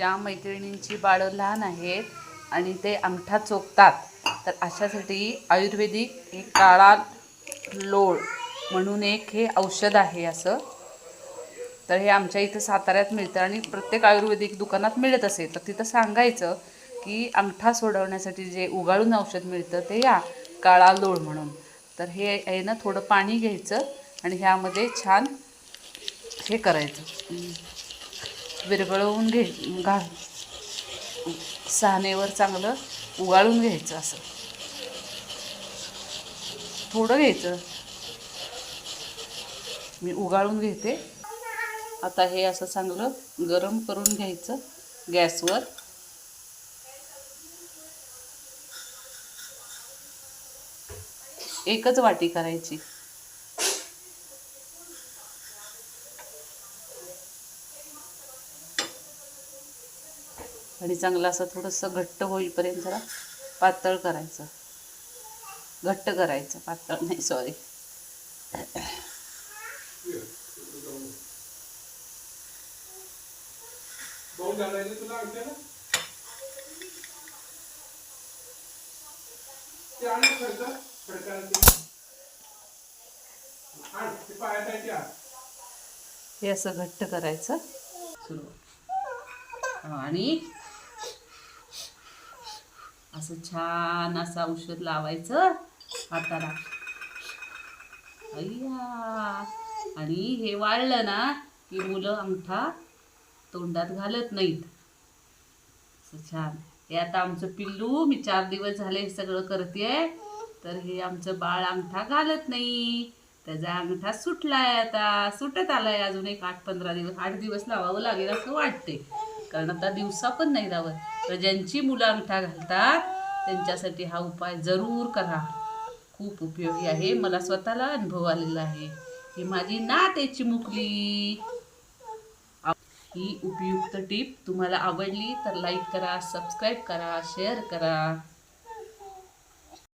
ज्या मैत्रिणींची बाळं लहान आहेत आणि ते अंगठा चोखतात, तर अशासाठी आयुर्वेदिक एक काळा लोळ म्हणून एक हे औषध आहे असं. तर हे आमच्या इथं साताऱ्यात मिळतं आणि प्रत्येक आयुर्वेदिक दुकानात मिळत असेल तर तिथं सांगायचं की अंगठा सोडवण्यासाठी जे उगाळून औषध मिळतं ते या काळा लोळ म्हणून. तर हे आहे ना, थोडं पाणी घ्यायचं आणि ह्यामध्ये छान हे करायचं, विरघळवून सहानेवर चांगलं उगाळून घ्यायचं. असं थोडं घ्यायचं, मी उगाळून घेते. आता हे असं चांगलं गरम करून घ्यायचं गॅसवर. एकच वाटी करायची आणि चांगलं असं थोडंसं घट्ट होईपर्यंत जरा पातळ करायचं. घट्ट करायचं, पातळ नाही, सॉरी. हे असं घट्ट करायचं आणि असं छान असं औषध लावायचं हाताला. अय्या, आणि हे वाळलं ना की मुलं अंगठा तोंडात घालत नाहीत. असं छान. हे आता आमचं पिल्लू, मी 4 दिवस झाले हे सगळं करतेय, तर हे आमचं बाळ अंगठा घालत नाही. त्याचा अंगठा सुटलाय, आता सुटत आलाय. अजून एक 8-15 दिवस, 8 दिवस लावावं लागेल असं वाटते, कारण आता दिवसा पण नाही लावत. तर ज्यांची मुलं अंगठा घालतात त्यांच्यासाठी हा उपाय जरूर करा, खूप उपयोगी आहे. मला स्वतःला अनुभव आलेला आहे. ही माझी नात आहे चिमुकली. ही उपयुक्त टीप तुम्हाला आवडली तर लाईक करा, सबस्क्राईब करा, शेअर करा.